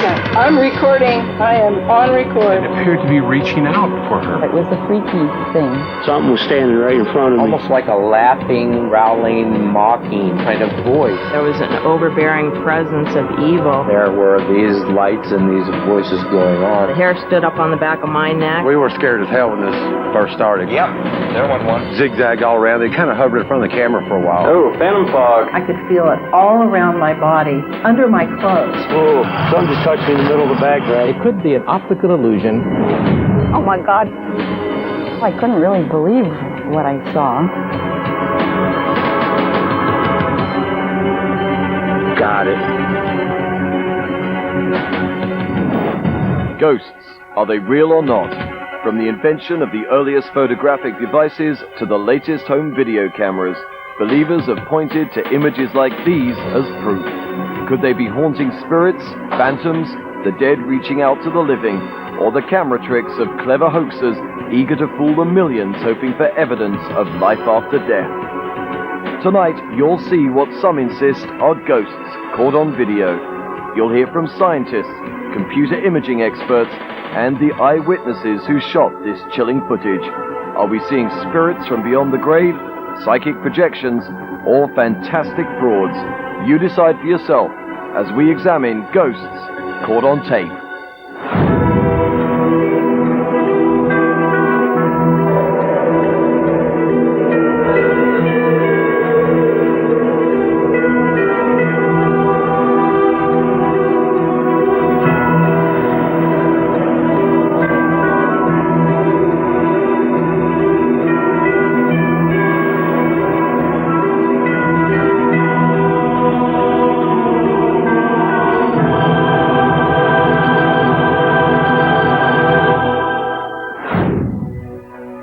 second. I'm recording. I am on record. It appeared to be reaching out for her. It was a freaky thing. Something was standing right in front of me. Almost like a laughing, growling, mocking kind of voice. There was an overbearing presence of evil. There were these lights and these voices going on. The hair stood up on the back of my neck. We were scared as hell when this first started. Yep, there went one. Zigzagged all around. They kind of hovered in front of the camera for a while. Oh, phantom fog. I could feel it all around my body, under my clothes. Oh, something just touched me in the middle of the back, right? It could be an optical illusion. Oh my God. I couldn't really believe what I saw. Got it. Ghosts, are they real or not? From the invention of the earliest photographic devices to the latest home video cameras, believers have pointed to images like these as proof. Could they be haunting spirits, phantoms, the dead reaching out to the living, or the camera tricks of clever hoaxers eager to fool the millions hoping for evidence of life after death? Tonight, you'll see what some insist are ghosts caught on video. You'll hear from scientists, computer imaging experts, and the eyewitnesses who shot this chilling footage. Are we seeing spirits from beyond the grave, psychic projections, or fantastic frauds? You decide for yourself as we examine ghosts caught on tape.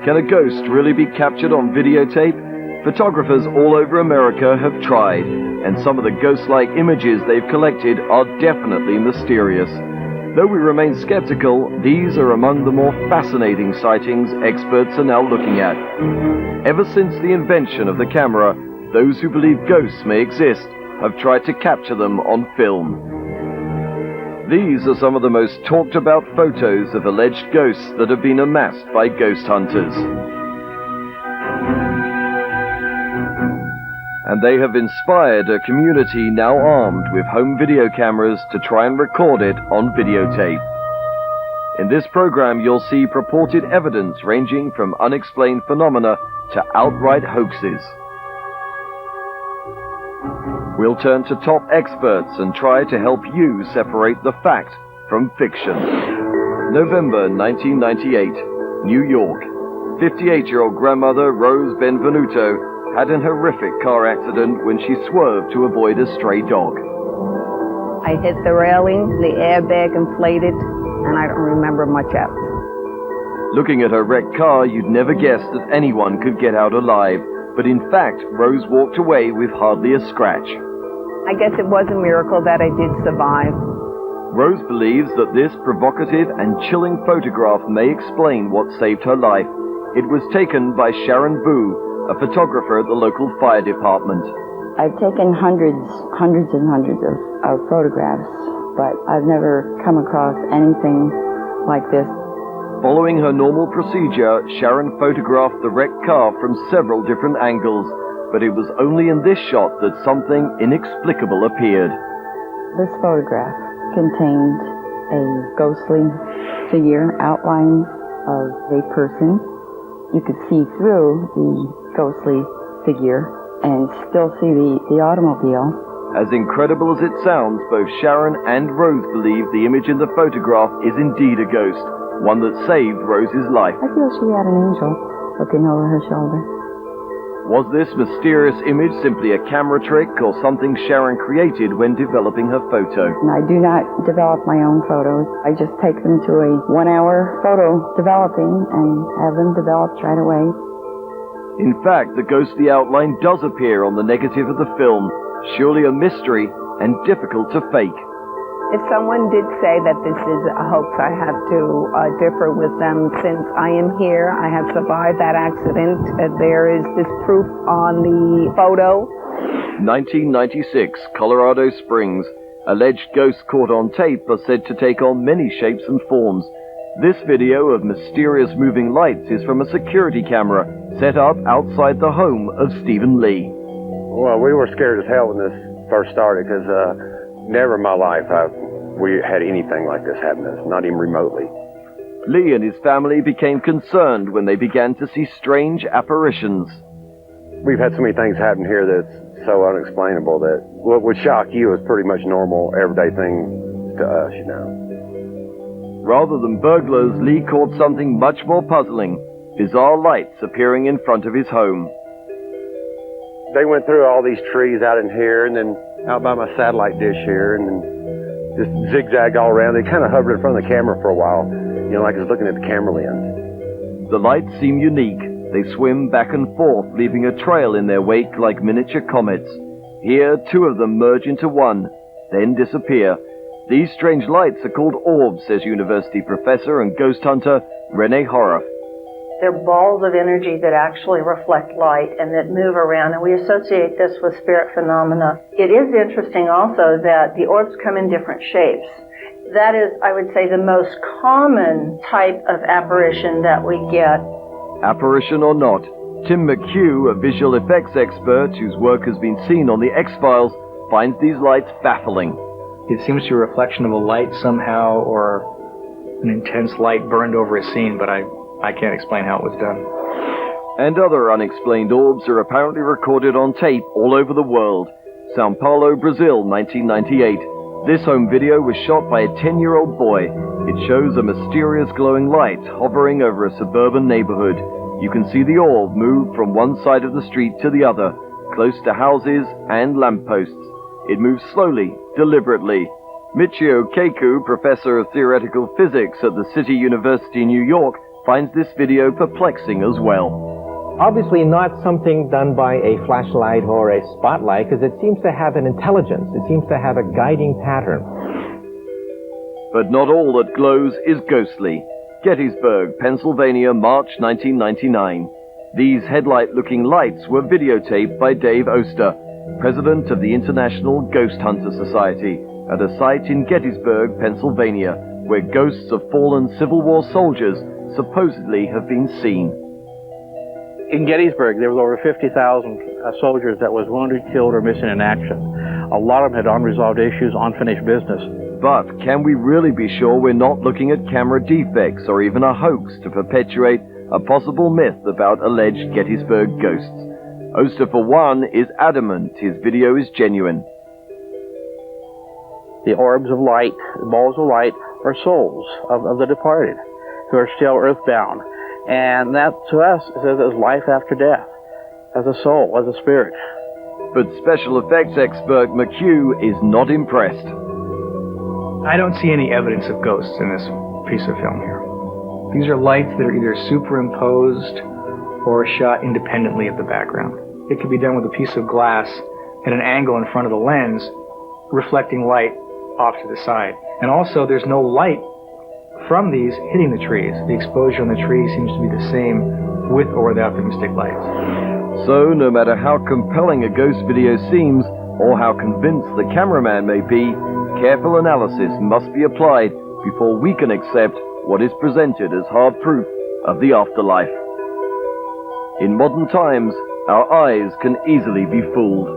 Can a ghost really be captured on videotape? Photographers all over America have tried, and some of the ghost-like images they've collected are definitely mysterious. Though we remain skeptical, these are among the more fascinating sightings experts are now looking at. Ever since the invention of the camera, those who believe ghosts may exist have tried to capture them on film. These are some of the most talked about photos of alleged ghosts that have been amassed by ghost hunters. And they have inspired a community now armed with home video cameras to try and record it on videotape. In this program, you'll see purported evidence ranging from unexplained phenomena to outright hoaxes. We'll turn to top experts and try to help you separate the fact from fiction. November 1998, New York. 58-year-old grandmother Rose Benvenuto had an horrific car accident when she swerved to avoid a stray dog. I hit the railing, the airbag inflated, and I don't remember much else. Looking at her wrecked car, you'd never guess that anyone could get out alive. But in fact, Rose walked away with hardly a scratch. I guess it was a miracle that I did survive. Rose believes that this provocative and chilling photograph may explain what saved her life. It was taken by Sharon Boo, a photographer at the local fire department. I've taken hundreds and hundreds of photographs, but I've never come across anything like this. Following her normal procedure, Sharon photographed the wrecked car from several different angles, but it was only in this shot that something inexplicable appeared. This photograph contained a ghostly figure, outline of a person. You could see through the ghostly figure and still see the automobile. As incredible as it sounds, both Sharon and Rose believe the image in the photograph is indeed a ghost, one that saved Rose's life. I feel she had an angel looking over her shoulder. Was this mysterious image simply a camera trick or something Sharon created when developing her photo? And I do not develop my own photos. I just take them to a 1-hour photo developing and have them developed right away. In fact, the ghostly outline does appear on the negative of the film, surely a mystery and difficult to fake. If someone did say that this is a hoax, I have to differ with them. Since I am here, I have survived that accident. There is this proof on the photo. 1996, Colorado Springs. Alleged ghosts caught on tape are said to take on many shapes and forms. This video of mysterious moving lights is from a security camera set up outside the home of Stephen Lee. Well, we were scared as hell when this first started because never in my life we had anything like this happen to us, not even remotely. Lee and his family became concerned when they began to see strange apparitions. We've had so many things happen here that's so unexplainable that what would shock you is pretty much normal, everyday thing to us, you know. Rather than burglars, Lee caught something much more puzzling: bizarre lights appearing in front of his home. They went through all these trees out in here and then out by my satellite dish here and then just zigzagged all around. They kind of hovered in front of the camera for a while, you know, like I was looking at the camera lens. The lights seem unique. They swim back and forth, leaving a trail in their wake like miniature comets. Here, two of them merge into one, then disappear. These strange lights are called orbs, says university professor and ghost hunter Renee Horroff. They're balls of energy that actually reflect light and that move around, and we associate this with spirit phenomena. It is interesting also that the orbs come in different shapes. That is, I would say, the most common type of apparition that we get. Apparition or not, Tim McHugh, a visual effects expert whose work has been seen on the X-Files, finds these lights baffling. It seems to be a reflection of a light somehow, or an intense light burned over a scene, but I can't explain how it was done. And other unexplained orbs are apparently recorded on tape all over the world. Sao Paulo, Brazil, 1998. This home video was shot by a 10-year-old boy. It shows a mysterious glowing light hovering over a suburban neighborhood. You can see the orb move from one side of the street to the other, close to houses and lampposts. It moves slowly, deliberately. Michio Keiku, professor of theoretical physics at the City University in New York, finds this video perplexing as well. Obviously not something done by a flashlight or a spotlight, because it seems to have an intelligence. It seems to have a guiding pattern. But not all that glows is ghostly. Gettysburg, Pennsylvania, March 1999. These headlight-looking lights were videotaped by Dave Oster, president of the International Ghost Hunter Society, at a site in Gettysburg, Pennsylvania, where ghosts of fallen Civil War soldiers supposedly have been seen. In Gettysburg, there was over 50,000 soldiers that was wounded, killed, or missing in action. A lot of them had unresolved issues, unfinished business. But can we really be sure we're not looking at camera defects or even a hoax to perpetuate a possible myth about alleged Gettysburg ghosts? Oster, for one, is adamant his video is genuine. The orbs of light, the balls of light, are souls of the departed who are still earthbound. And that, to us, is life after death, as a soul, as a spirit. But special effects expert McHugh is not impressed. I don't see any evidence of ghosts in this piece of film here. These are lights that are either superimposed or shot independently of the background. It could be done with a piece of glass at an angle in front of the lens, reflecting light off to the side. And also, there's no light from these hitting the trees. The exposure on the trees seems to be the same with or without the mystic lights. So, no matter how compelling a ghost video seems, or how convinced the cameraman may be, careful analysis must be applied before we can accept what is presented as hard proof of the afterlife. In modern times, our eyes can easily be fooled.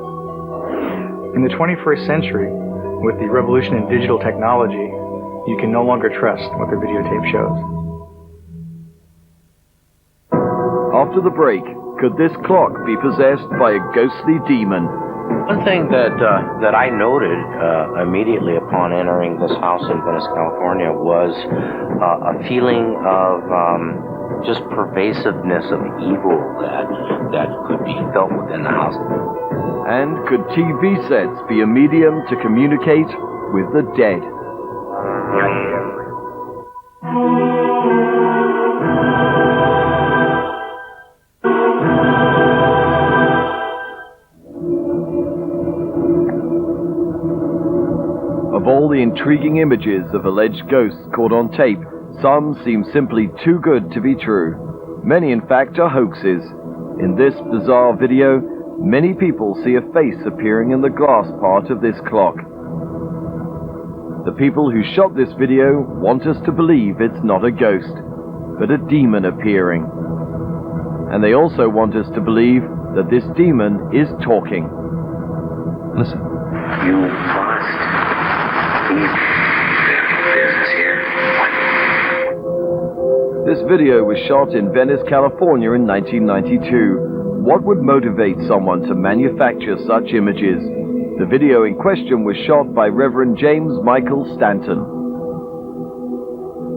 In the 21st century, with the revolution in digital technology, you can no longer trust what the videotape shows. After the break, could this clock be possessed by a ghostly demon? One thing that I noted immediately upon entering this house in Venice, California, was a feeling of just pervasiveness of evil that could be felt within the house. And could TV sets be a medium to communicate with the dead? Of all the intriguing images of alleged ghosts caught on tape, some seem simply too good to be true. Many, in fact, are hoaxes. In this bizarre video, many people see a face appearing in the glass part of this clock. The people who shot this video want us to believe it's not a ghost, but a demon appearing. And they also want us to believe that this demon is talking. Listen. You must leave business here. This video was shot in Venice, California in 1992. What would motivate someone to manufacture such images? The video in question was shot by Reverend James Michael Stanton.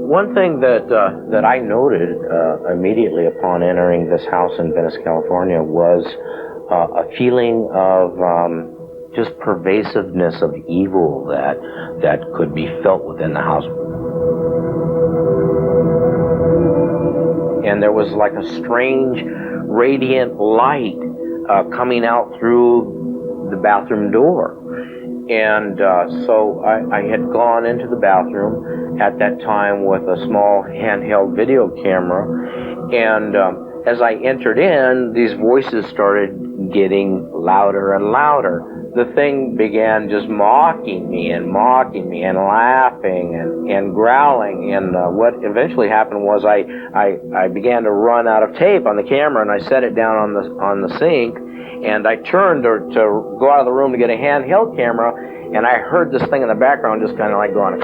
One thing that I noted immediately upon entering this house in Venice, California, was a feeling of just pervasiveness of evil that could be felt within the house. And there was like a strange radiant light coming out through the bathroom door. And so I had gone into the bathroom at that time with a small handheld video camera, and as I entered in, these voices started getting louder and louder. The thing began just mocking me and laughing and growling, and what eventually happened was I began to run out of tape on the camera, and I set it down on the sink, and I turned to go out of the room to get a handheld camera, and I heard this thing in the background just kind of like going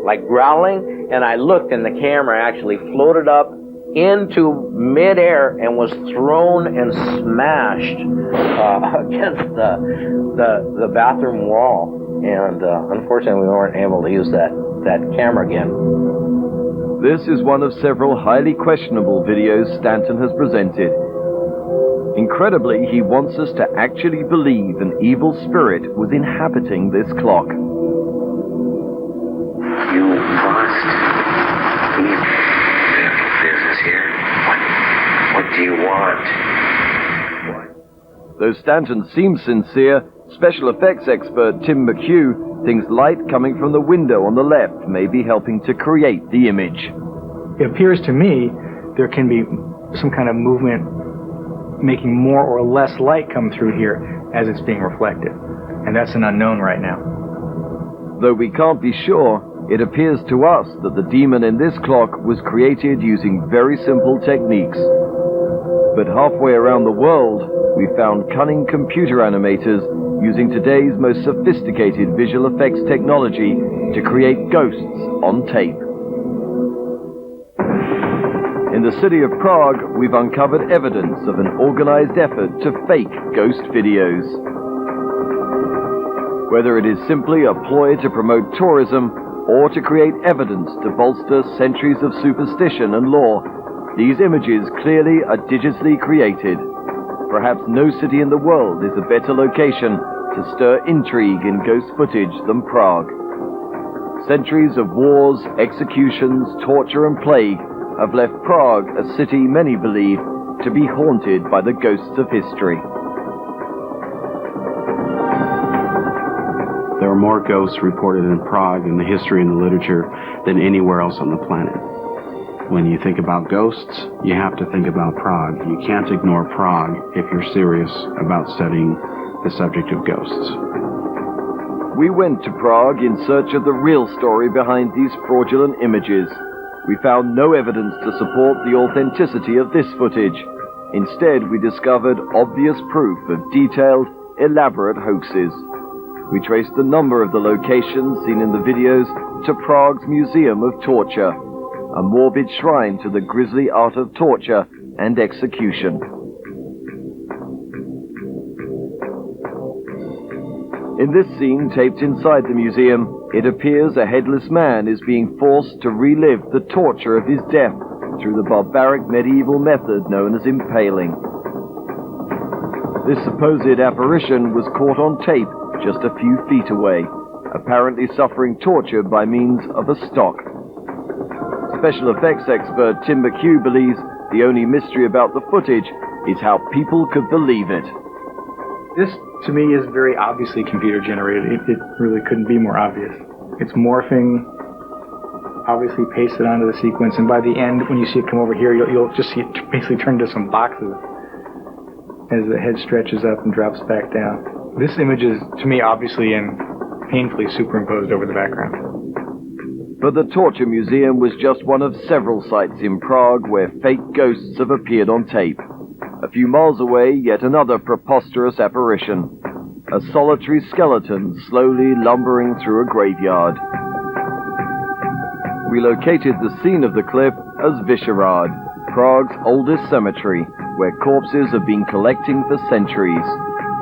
like growling, and I looked, and the camera actually floated up into midair and was thrown and smashed against the bathroom wall. And unfortunately, we weren't able to use that camera again. This is one of several highly questionable videos Stanton has presented. Incredibly, he wants us to actually believe an evil spirit was inhabiting this clock. You must leave business here. What do you want? Though Stanton seems sincere, special effects expert Tim McHugh thinks light coming from the window on the left may be helping to create the image. It appears to me there can be some kind of movement making more or less light come through here as it's being reflected. And that's an unknown right now. Though we can't be sure, it appears to us that the demon in this clock was created using very simple techniques. But halfway around the world, we found cunning computer animators using today's most sophisticated visual effects technology to create ghosts on tape. In the city of Prague, we've uncovered evidence of an organized effort to fake ghost videos. Whether it is simply a ploy to promote tourism or to create evidence to bolster centuries of superstition and lore, these images clearly are digitally created. Perhaps no city in the world is a better location to stir intrigue in ghost footage than Prague. Centuries of wars, executions, torture and plague have left Prague, a city many believe to be haunted by the ghosts of history. There are more ghosts reported in Prague in the history and the literature than anywhere else on the planet. When you think about ghosts, you have to think about Prague. You can't ignore Prague if you're serious about studying the subject of ghosts. We went to Prague in search of the real story behind these fraudulent images. We found no evidence to support the authenticity of this footage. Instead, we discovered obvious proof of detailed, elaborate hoaxes. We traced the number of the locations seen in the videos to Prague's Museum of Torture, a morbid shrine to the grisly art of torture and execution. In this scene taped inside the museum, it appears a headless man is being forced to relive the torture of his death through the barbaric medieval method known as impaling. This supposed apparition was caught on tape just a few feet away, apparently suffering torture by means of a stock. Special effects expert Tim McHugh believes the only mystery about the footage is how people could believe it. This, to me, is very obviously computer generated. It really couldn't be more obvious. It's morphing, obviously pasted onto the sequence, and by the end, when you see it come over here, you'll just see it basically turn into some boxes as the head stretches up and drops back down. This image is, to me, obviously in painfully superimposed over the background. But the Torture Museum was just one of several sites in Prague where fake ghosts have appeared on tape. A few miles away, yet another preposterous apparition. A solitary skeleton slowly lumbering through a graveyard. We located the scene of the clip as Vyšehrad, Prague's oldest cemetery, where corpses have been collecting for centuries,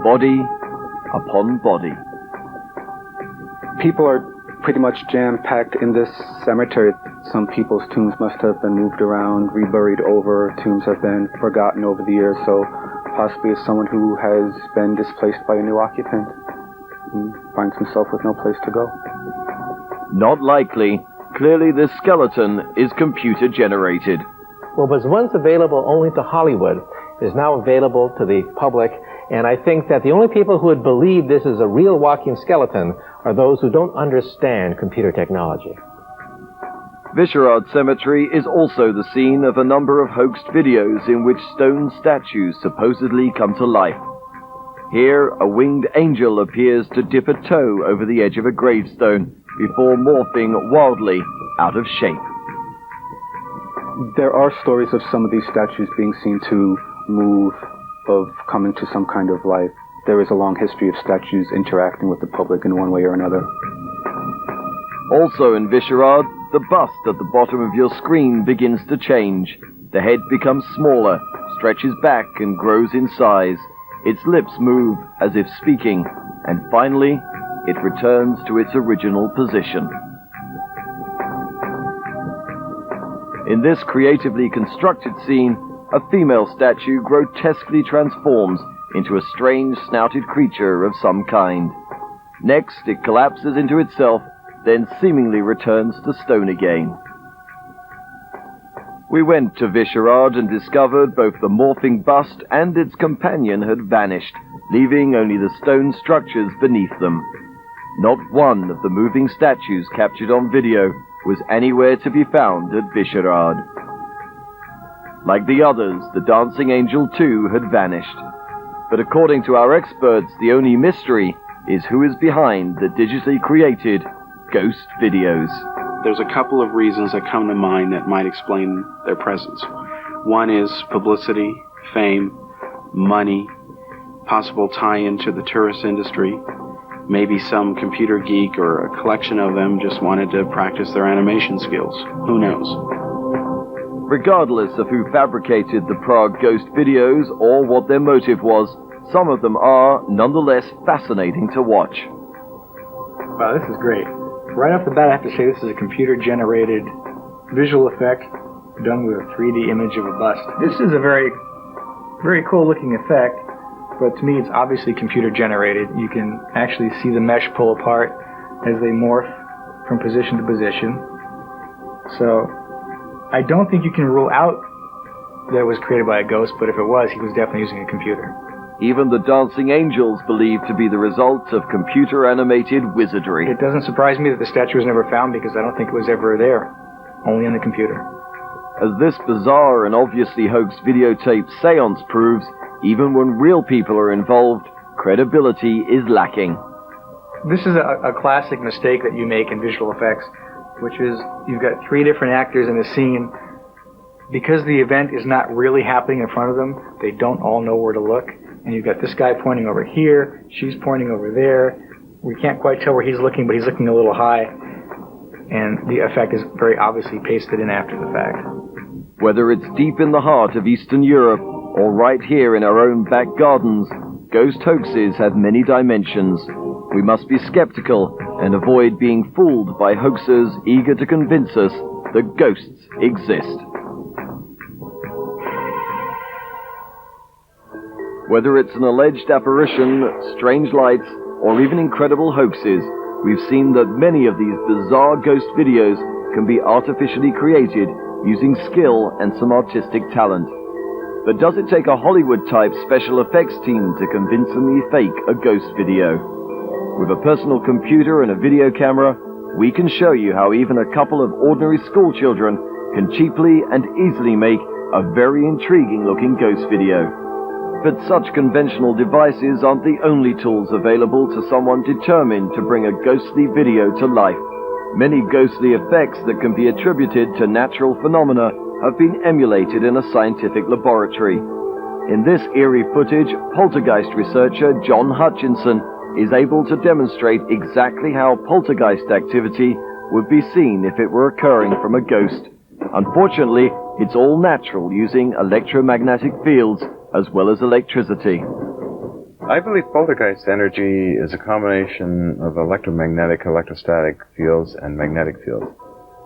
body upon body. People are pretty much jam-packed in this cemetery. Some people's tombs must have been moved around, reburied over. Tombs have been forgotten over the years, so possibly it's someone who has been displaced by a new occupant and finds himself with no place to go. Not likely. Clearly this skeleton is computer-generated. What was once available only to Hollywood is now available to the public, and I think that the only people who would believe this is a real walking skeleton are those who don't understand computer technology. Vyšehrad Cemetery is also the scene of a number of hoaxed videos in which stone statues supposedly come to life. Here, a winged angel appears to dip a toe over the edge of a gravestone before morphing wildly out of shape. There are stories of some of these statues being seen to move, of coming to some kind of life. There is a long history of statues interacting with the public in one way or another. Also in Vyšehrad, the bust at the bottom of your screen begins to change. The head becomes smaller, stretches back and grows in size. Its lips move as if speaking, and finally, it returns to its original position. In this creatively constructed scene, a female statue grotesquely transforms into a strange snouted creature of some kind. Next, it collapses into itself, then seemingly returns to stone again. We went to Vyšehrad and discovered both the morphing bust and its companion had vanished, leaving only the stone structures beneath them. Not one of the moving statues captured on video was anywhere to be found at Vyšehrad. Like the others, the dancing angel too had vanished. But according to our experts, the only mystery is who is behind the digitally created ghost videos. There's a couple of reasons that come to mind that might explain their presence. One is publicity, fame, money, possible tie-in to the tourist industry. Maybe some computer geek or a collection of them just wanted to practice their animation skills. Who knows? Regardless of who fabricated the Prague ghost videos or what their motive was, some of them are, nonetheless, fascinating to watch. Wow, this is great. Right off the bat, I have to say this is a computer-generated visual effect done with a 3D image of a bust. This is a very, very cool-looking effect, but to me it's obviously computer-generated. You can actually see the mesh pull apart as they morph from position to position. So I don't think you can rule out that it was created by a ghost, but if it was, he was definitely using a computer. Even the dancing angels believed to be the result of computer-animated wizardry. It doesn't surprise me that the statue was never found because I don't think it was ever there, only in the computer. As this bizarre and obviously hoaxed videotape seance proves, even when real people are involved, credibility is lacking. This is a classic mistake that you make in visual effects, which is you've got three different actors in a scene. Because the event is not really happening in front of them, they don't all know where to look. And you've got this guy pointing over here, she's pointing over there. We can't quite tell where he's looking, but he's looking a little high. And the effect is very obviously pasted in after the fact. Whether it's deep in the heart of Eastern Europe or right here in our own back gardens, ghost hoaxes have many dimensions. We must be skeptical and avoid being fooled by hoaxers eager to convince us that ghosts exist. Whether it's an alleged apparition, strange lights, or even incredible hoaxes, we've seen that many of these bizarre ghost videos can be artificially created using skill and some artistic talent. But does it take a Hollywood-type special effects team to convincingly fake a ghost video? With a personal computer and a video camera, we can show you how even a couple of ordinary school children can cheaply and easily make a very intriguing-looking ghost video. But such conventional devices aren't the only tools available to someone determined to bring a ghostly video to life. Many ghostly effects that can be attributed to natural phenomena have been emulated in a scientific laboratory. In this eerie footage, poltergeist researcher John Hutchinson is able to demonstrate exactly how poltergeist activity would be seen if it were occurring from a ghost. Unfortunately, it's all natural, using electromagnetic fields as well as electricity. I believe poltergeist energy is a combination of electromagnetic, electrostatic fields and magnetic fields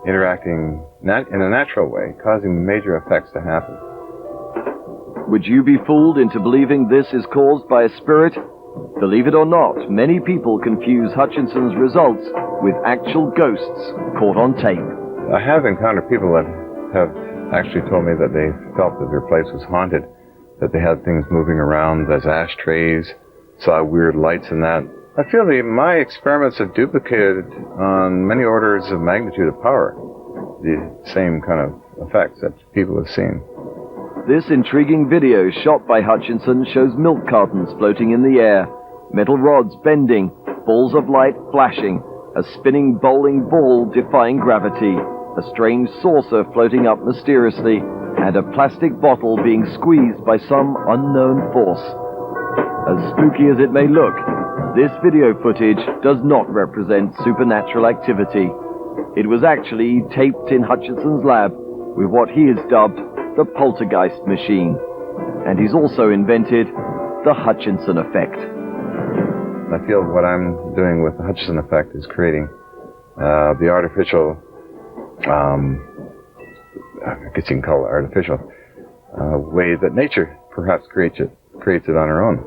interacting in a natural way, causing major effects to happen. Would you be fooled into believing this is caused by a spirit? Believe it or not, many people confuse Hutchinson's results with actual ghosts caught on tape. I have encountered people that have actually told me that they felt that their place was haunted, that they had things moving around as ashtrays, saw weird lights and that. I feel that my experiments have duplicated on many orders of magnitude of power the same kind of effects that people have seen. This intriguing video shot by Hutchinson shows milk cartons floating in the air, metal rods bending, balls of light flashing, a spinning bowling ball defying gravity, a strange saucer floating up mysteriously, and a plastic bottle being squeezed by some unknown force. As spooky as it may look, this video footage does not represent supernatural activity. It was actually taped in Hutchinson's lab with what he has dubbed the poltergeist machine. And he's also invented the Hutchinson effect. I feel what I'm doing with the Hutchinson effect is creating the artificial, I guess you can call it artificial, way that nature perhaps creates it on her own.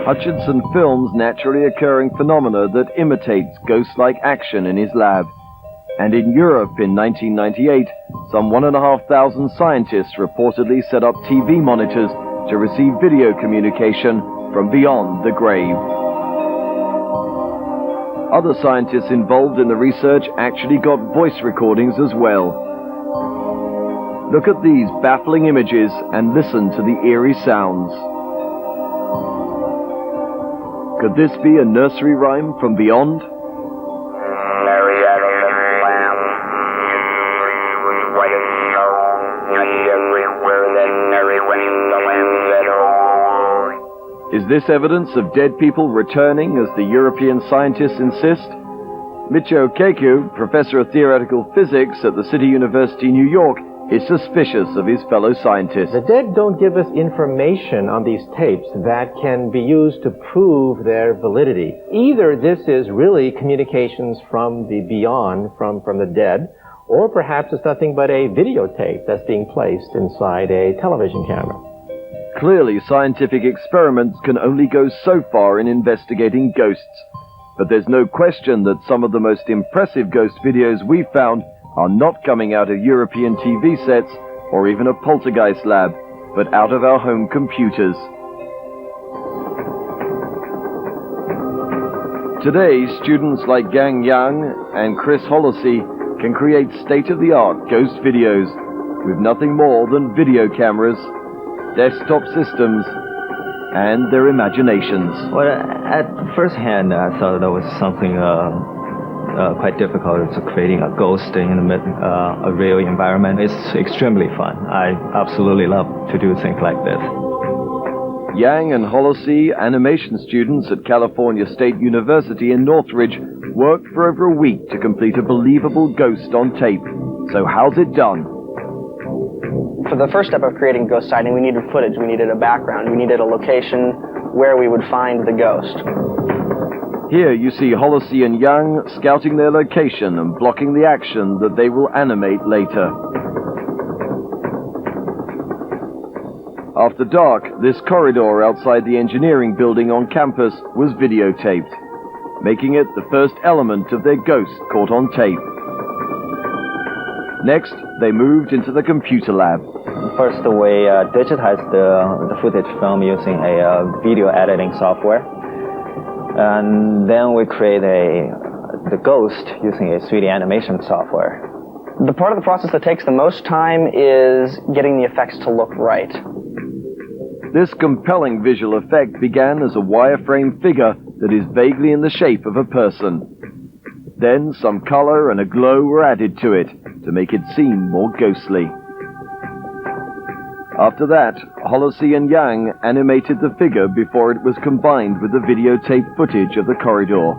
Hutchinson films naturally occurring phenomena that imitates ghost-like action in his lab. And in Europe in 1998, some 1,500 scientists reportedly set up TV monitors to receive video communication from beyond the grave. Other scientists involved in the research actually got voice recordings as well. Look at these baffling images and listen to the eerie sounds. Could this be a nursery rhyme from beyond? Is this evidence of dead people returning, as the European scientists insist? Michio Kaku, professor of theoretical physics at the City University, New York, is suspicious of his fellow scientists. The dead don't give us information on these tapes that can be used to prove their validity. Either this is really communications from the beyond, from the dead, or perhaps it's nothing but a videotape that's being placed inside a television camera. Clearly, scientific experiments can only go so far in investigating ghosts. But there's no question that some of the most impressive ghost videos we've found are not coming out of European TV sets or even a poltergeist lab, but out of our home computers. Today, students like Gang Yang and Chris Hollisey can create state-of-the-art ghost videos with nothing more than video cameras, desktop systems, and their imaginations. Well, at first hand, I thought that was something quite difficult, to creating a ghost in a real environment. It's extremely fun. I absolutely love to do things like this. Yang and Hollisey, animation students at California State University in Northridge, worked for over a week to complete a believable ghost on tape. So how's it done? For the first step of creating ghost sighting, we needed footage, we needed a background, we needed a location where we would find the ghost. Here you see Hollisey and Young scouting their location and blocking the action that they will animate later. After dark, this corridor outside the engineering building on campus was videotaped, making it the first element of their ghost caught on tape. Next, they moved into the computer lab. First, we digitized the footage film using a video editing software. And then we create the ghost using a 3D animation software. The part of the process that takes the most time is getting the effects to look right. This compelling visual effect began as a wireframe figure that is vaguely in the shape of a person. Then some color and a glow were added to it to make it seem more ghostly. After that, Holosy and Yang animated the figure before it was combined with the videotape footage of the corridor.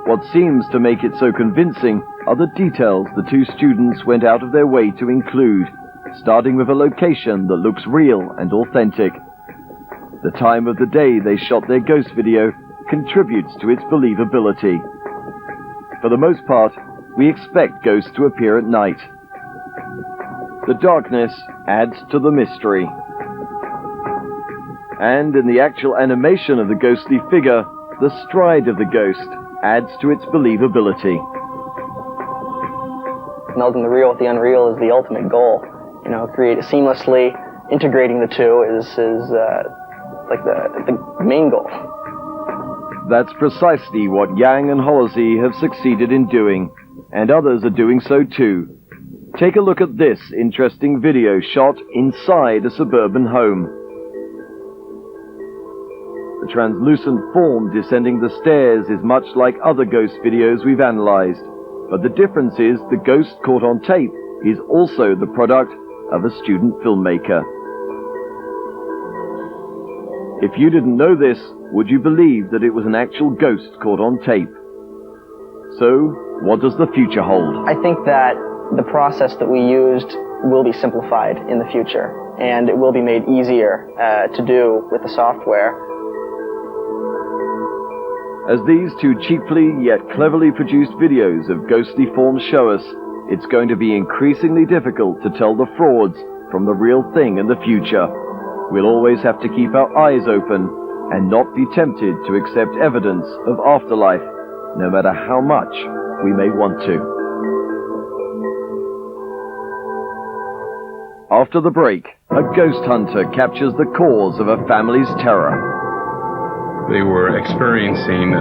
What seems to make it so convincing are the details the two students went out of their way to include, starting with a location that looks real and authentic. The time of the day they shot their ghost video contributes to its believability. For the most part, we expect ghosts to appear at night. The darkness adds to the mystery. And in the actual animation of the ghostly figure, the stride of the ghost adds to its believability. Melding the real with the unreal is the ultimate goal. You know, seamlessly integrating the two is like the main goal. That's precisely what Yang and Holosy have succeeded in doing, and others are doing so too. Take a look at this interesting video shot inside a suburban home. The translucent form descending the stairs is much like other ghost videos we've analyzed, but the difference is the ghost caught on tape is also the product of a student filmmaker. If you didn't know this, would you believe that it was an actual ghost caught on tape? So, what does the future hold? I think that the process that we used will be simplified in the future, and it will be made easier to do with the software. As these two cheaply yet cleverly produced videos of ghostly forms show us, it's going to be increasingly difficult to tell the frauds from the real thing in the future. We'll always have to keep our eyes open and not be tempted to accept evidence of afterlife, no matter how much we may want to. After the break, a ghost hunter captures the cause of a family's terror. They were experiencing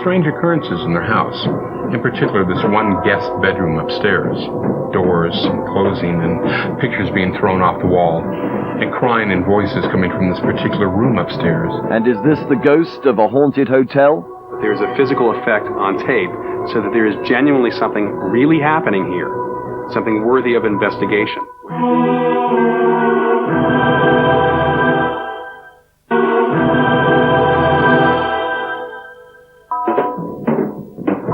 strange occurrences in their house. In particular, this one guest bedroom upstairs. Doors closing and pictures being thrown off the wall. And crying and voices coming from this particular room upstairs. And is this the ghost of a haunted hotel? There's a physical effect on tape so that there is genuinely something really happening here. Something worthy of investigation.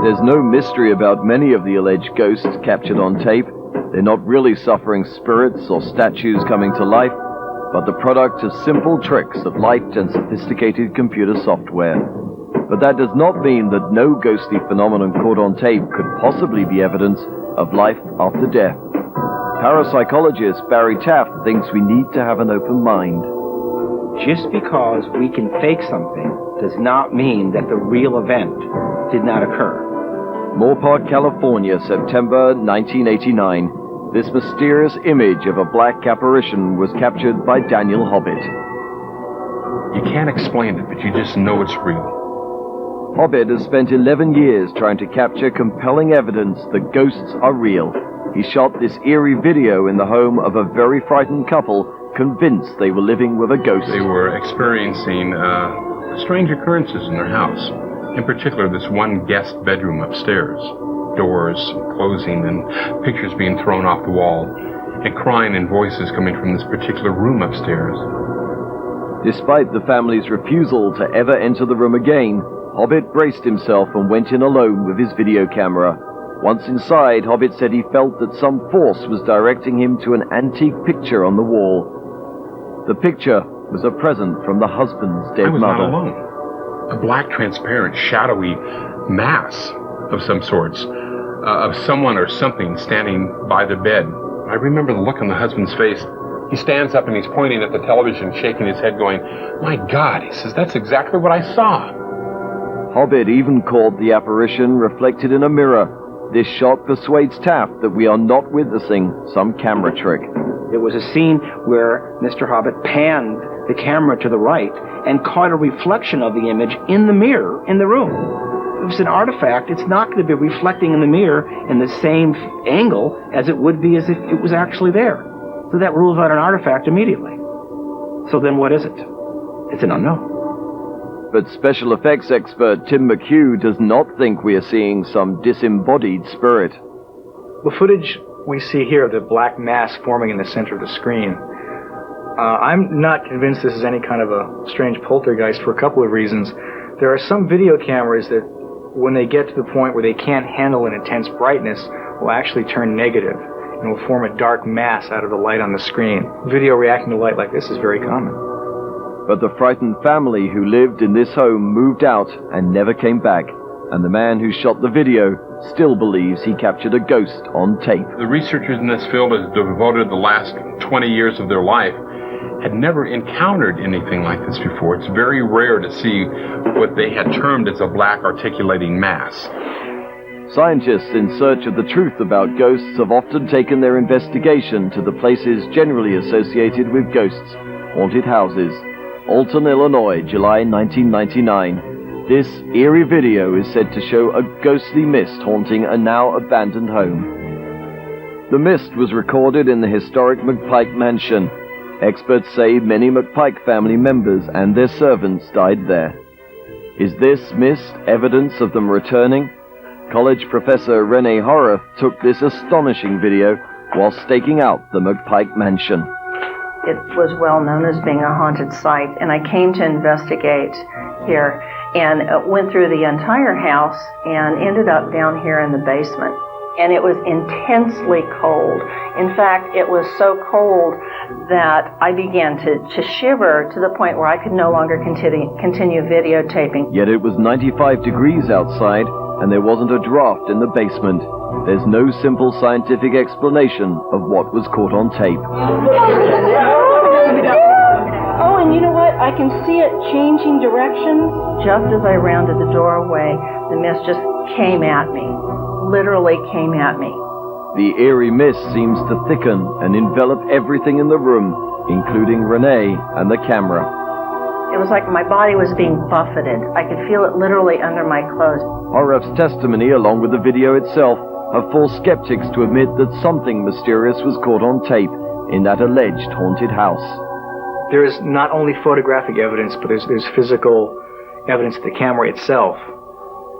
There's no mystery about many of the alleged ghosts captured on tape. They're not really suffering spirits or statues coming to life, but the product of simple tricks of light and sophisticated computer software. But that does not mean that no ghostly phenomenon caught on tape could possibly be evidence of life after death. Parapsychologist Barry Taft thinks we need to have an open mind. Just because we can fake something does not mean that the real event did not occur. Moorpark, California, September 1989. This mysterious image of a black apparition was captured by Daniel Hobbit. You can't explain it, but you just know it's real. Hobbit has spent 11 years trying to capture compelling evidence that ghosts are real. He shot this eerie video in the home of a very frightened couple, convinced they were living with a ghost. They were experiencing strange occurrences in their house. In particular, this one guest bedroom upstairs. Doors closing and pictures being thrown off the wall. And crying and voices coming from this particular room upstairs. Despite the family's refusal to ever enter the room again, Hobbit braced himself and went in alone with his video camera. Once inside, Hobbit said he felt that some force was directing him to an antique picture on the wall. The picture was a present from the husband's dead mother. I was not alone. A black, transparent, shadowy mass of some sorts, of someone or something standing by the bed. I remember the look on the husband's face. He stands up and he's pointing at the television, shaking his head, going, "My God," he says, "that's exactly what I saw." Hobbit even called the apparition reflected in a mirror. This shot persuades Taft that we are not witnessing some camera trick. There was a scene where Mr. Hobbit panned the camera to the right and caught a reflection of the image in the mirror in the room. If it's an artifact, it's not going to be reflecting in the mirror in the same angle as it would be as if it was actually there. So that rules out an artifact immediately. So then what is it? It's an unknown. But special effects expert Tim McHugh does not think we are seeing some disembodied spirit. The footage we see here of the black mass forming in the center of the screen, I'm not convinced this is any kind of a strange poltergeist for a couple of reasons. There are some video cameras that, when they get to the point where they can't handle an intense brightness, will actually turn negative and will form a dark mass out of the light on the screen. Video reacting to light like this is very common. But the frightened family who lived in this home moved out and never came back. And the man who shot the video still believes he captured a ghost on tape. The researchers in this field have devoted the last 20 years of their life, had never encountered anything like this before. It's very rare to see what they had termed as a black articulating mass. Scientists in search of the truth about ghosts have often taken their investigation to the places generally associated with ghosts, haunted houses. Alton, Illinois, July 1999. This eerie video is said to show a ghostly mist haunting a now abandoned home. The mist was recorded in the historic McPike mansion. Experts say many McPike family members and their servants died there. Is this mist evidence of them returning? College professor Renee Horace took this astonishing video while staking out the McPike mansion. It was well known as being a haunted site, and I came to investigate here and went through the entire house and ended up down here in the basement. And it was intensely cold. In fact, it was so cold that I began to shiver to the point where I could no longer continue videotaping. Yet it was 95 degrees outside, and there wasn't a draft in the basement. There's no simple scientific explanation of what was caught on tape. Oh, and you know what? I can see it changing directions. Just as I rounded the doorway, the mist just came at me. Literally came at me. The eerie mist seems to thicken and envelop everything in the room, including Renee and the camera. It was like my body was being buffeted. I could feel it literally under my clothes. Horeff's testimony, along with the video itself, have forced skeptics to admit that something mysterious was caught on tape in that alleged haunted house. There is not only photographic evidence, but there's physical evidence that the camera itself,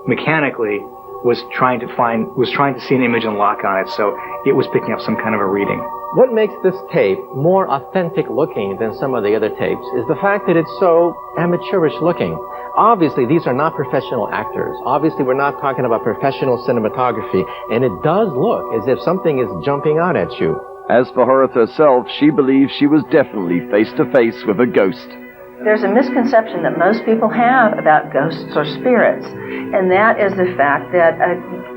mechanically, was trying to see an image and lock on it, so it was picking up some kind of a reading. What makes this tape more authentic looking than some of the other tapes is the fact that it's so amateurish looking. Obviously, these are not professional actors. Obviously, we're not talking about professional cinematography, and it does look as if something is jumping out at you. As for Horace herself, she believes she was definitely face to face with a ghost. There's a misconception that most people have about ghosts or spirits, and that is the fact that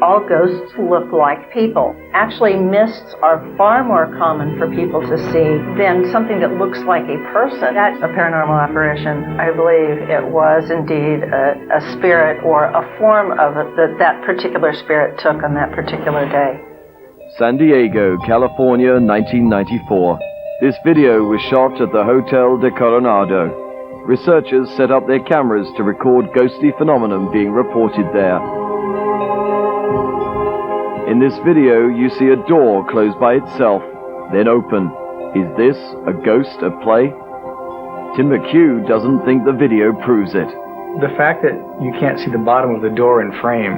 all ghosts look like people. Actually, mists are far more common for people to see than something that looks like a person. That's a paranormal apparition. I believe it was indeed a spirit or a form of it that particular spirit took on that particular day. San Diego, California, 1994. This video was shot at the Hotel de Coronado. Researchers set up their cameras to record ghostly phenomenon being reported there. In this video, you see a door close by itself, then open. Is this a ghost at play? Tim McHugh doesn't think the video proves it. The fact that you can't see the bottom of the door in frame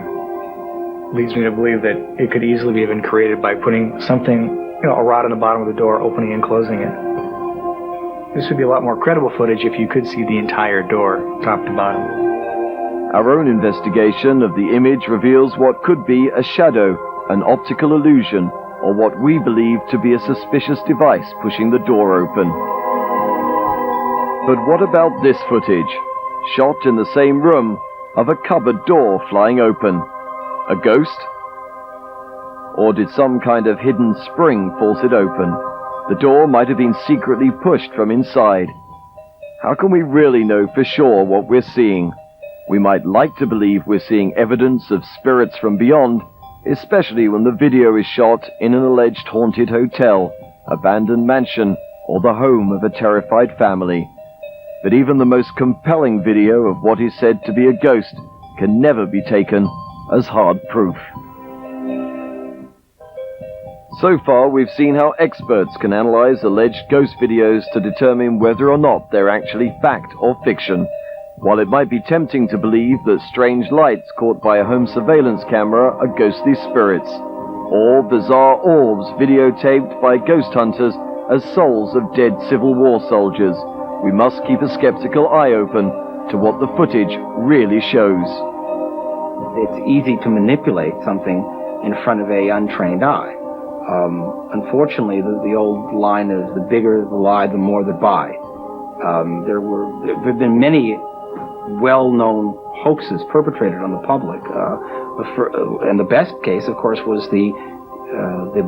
leads me to believe that it could easily be even created by putting something, a rod on the bottom of the door, opening and closing it. This would be a lot more credible footage if you could see the entire door, top to bottom. Our own investigation of the image reveals what could be a shadow, an optical illusion, or what we believe to be a suspicious device pushing the door open. But what about this footage, shot in the same room, of a cupboard door flying open? A ghost? Or did some kind of hidden spring force it open? The door might have been secretly pushed from inside. How can we really know for sure what we're seeing? We might like to believe we're seeing evidence of spirits from beyond, especially when the video is shot in an alleged haunted hotel, abandoned mansion, or the home of a terrified family. But even the most compelling video of what is said to be a ghost can never be taken as hard proof. So far, we've seen how experts can analyze alleged ghost videos to determine whether or not they're actually fact or fiction. While it might be tempting to believe that strange lights caught by a home surveillance camera are ghostly spirits, or bizarre orbs videotaped by ghost hunters as souls of dead Civil War soldiers, we must keep a skeptical eye open to what the footage really shows. It's easy to manipulate something in front of an untrained eye. Unfortunately, the old line is the bigger the lie, the more the buy. There have been many well-known hoaxes perpetrated on the public. And the best case, of course, was the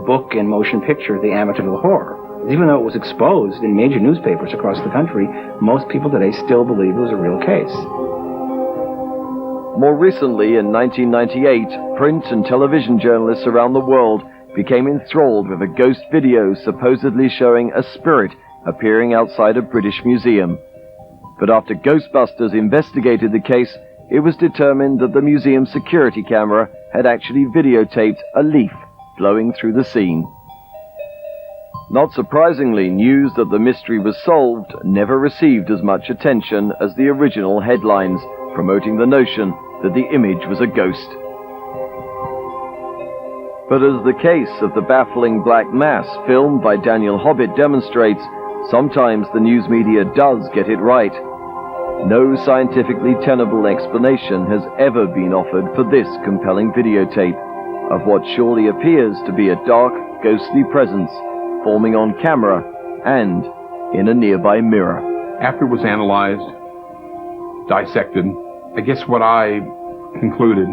book and motion picture, The Amityville Horror. Even though it was exposed in major newspapers across the country, most people today still believe it was a real case. More recently, in 1998, print and television journalists around the world became enthralled with a ghost video supposedly showing a spirit appearing outside a British museum. But after Ghostbusters investigated the case, it was determined that the museum security camera had actually videotaped a leaf blowing through the scene. Not surprisingly, news that the mystery was solved never received as much attention as the original headlines, promoting the notion that the image was a ghost. But as the case of the baffling black mass filmed by Daniel Hobbit demonstrates, sometimes the news media does get it right. No scientifically tenable explanation has ever been offered for this compelling videotape of what surely appears to be a dark, ghostly presence forming on camera and in a nearby mirror. After it was analyzed, dissected, I guess what I concluded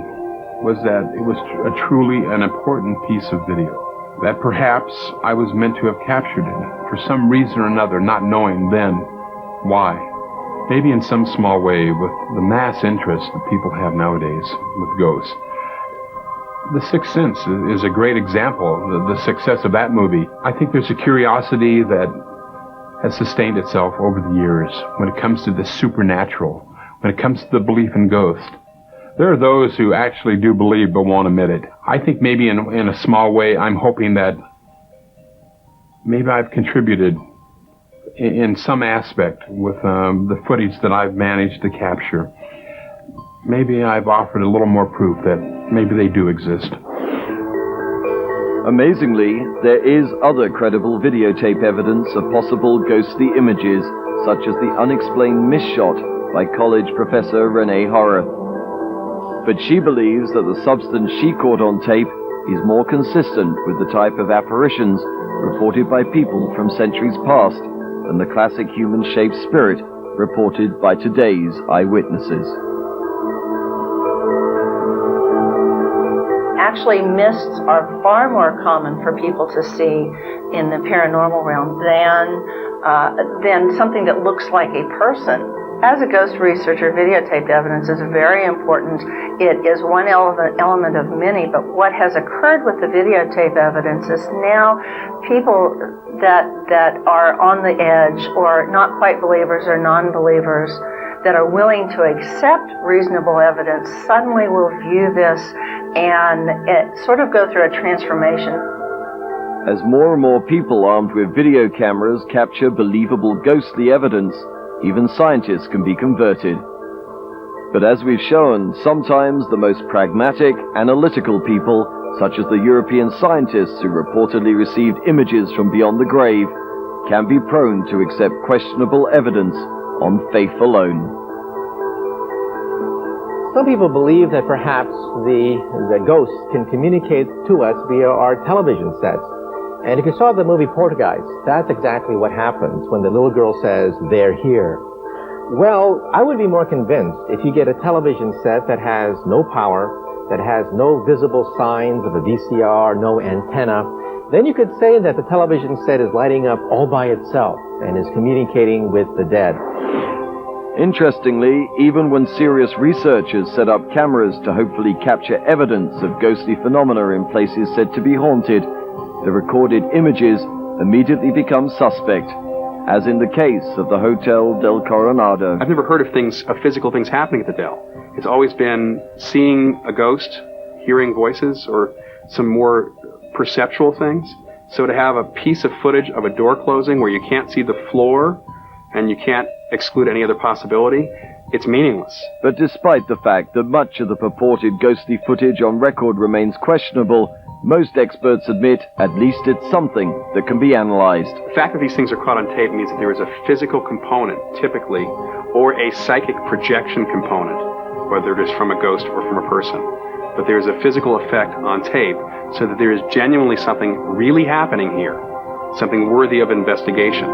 was that it was truly an important piece of video. That perhaps I was meant to have captured it for some reason or another, not knowing then why. Maybe in some small way with the mass interest that people have nowadays with ghosts. The Sixth Sense is a great example of the success of that movie. I think there's a curiosity that has sustained itself over the years when it comes to the supernatural, when it comes to the belief in ghosts. There are those who actually do believe but won't admit it. I think maybe in a small way, I'm hoping that maybe I've contributed in some aspect with the footage that I've managed to capture. Maybe I've offered a little more proof that maybe they do exist. Amazingly, there is other credible videotape evidence of possible ghostly images, such as the unexplained mist shot by college professor Renee Horace. But she believes that the substance she caught on tape is more consistent with the type of apparitions reported by people from centuries past than the classic human-shaped spirit reported by today's eyewitnesses. Actually, mists are far more common for people to see in the paranormal realm than something that looks like a person. As a ghost researcher, videotaped evidence is very important. It is one element of many, but what has occurred with the videotape evidence is now people that are on the edge or not quite believers or non-believers that are willing to accept reasonable evidence suddenly will view this and it sort of go through a transformation. As more and more people armed with video cameras capture believable ghostly evidence, even scientists can be converted. But as we've shown, sometimes the most pragmatic, analytical people, such as the European scientists who reportedly received images from beyond the grave, can be prone to accept questionable evidence on faith alone. Some people believe that perhaps the ghosts can communicate to us via our television sets. And if you saw the movie Poltergeist, that's exactly what happens when the little girl says, "They're here." Well, I would be more convinced if you get a television set that has no power, that has no visible signs of a VCR, no antenna, then you could say that the television set is lighting up all by itself and is communicating with the dead. Interestingly, even when serious researchers set up cameras to hopefully capture evidence of ghostly phenomena in places said to be haunted, the recorded images immediately become suspect, as in the case of the Hotel del Coronado. I've never heard of physical things happening at the Del. It's always been seeing a ghost, hearing voices, or some more perceptual things. So to have a piece of footage of a door closing where you can't see the floor and you can't exclude any other possibility, it's meaningless. But despite the fact that much of the purported ghostly footage on record remains questionable, most experts admit at least it's something that can be analyzed. The fact that these things are caught on tape means that there is a physical component, typically, or a psychic projection component, whether it is from a ghost or from a person. But there is a physical effect on tape, so that there is genuinely something really happening here, something worthy of investigation.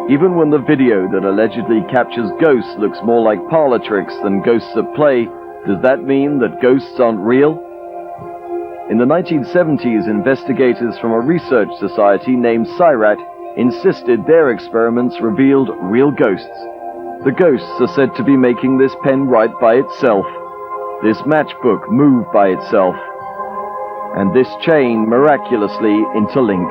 Even when the video that allegedly captures ghosts looks more like parlor tricks than ghosts at play, does that mean that ghosts aren't real? In the 1970s, investigators from a research society named CIRAT insisted their experiments revealed real ghosts. The ghosts are said to be making this pen write by itself, this matchbook move by itself, and this chain miraculously interlink.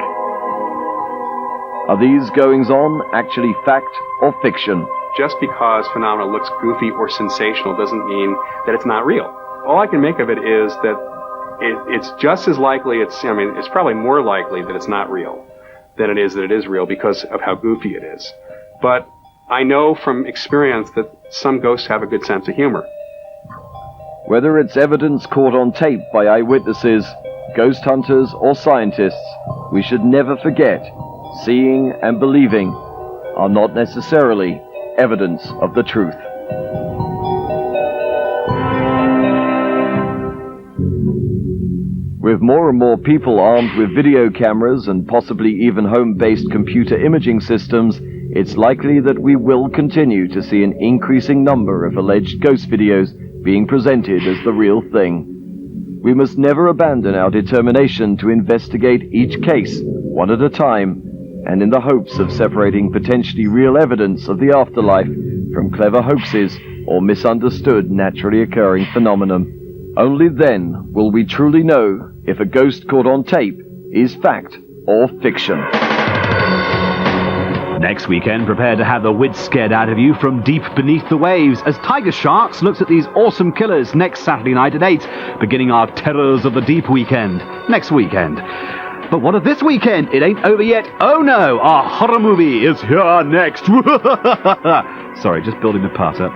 Are these goings-on actually fact or fiction? Just because phenomena looks goofy or sensational doesn't mean that it's not real. All I can make of it is that it's just as likely, it's probably more likely that it's not real than it is that it is real because of how goofy it is. But I know from experience that some ghosts have a good sense of humor. Whether it's evidence caught on tape by eyewitnesses, ghost hunters, or scientists, we should never forget, seeing and believing are not necessarily evidence of the truth. With more and more people armed with video cameras and possibly even home-based computer imaging systems, it's likely that we will continue to see an increasing number of alleged ghost videos being presented as the real thing. We must never abandon our determination to investigate each case, one at a time, and in the hopes of separating potentially real evidence of the afterlife from clever hoaxes or misunderstood naturally occurring phenomenon. Only then will we truly know if a ghost caught on tape is fact or fiction. Next weekend, prepare to have the wits scared out of you from deep beneath the waves as Tiger Sharks looks at these awesome killers next Saturday night at 8, beginning our Terrors of the Deep weekend. Next weekend. But what of this weekend? It ain't over yet. Oh no, our horror movie is here next. Sorry, just building the part up.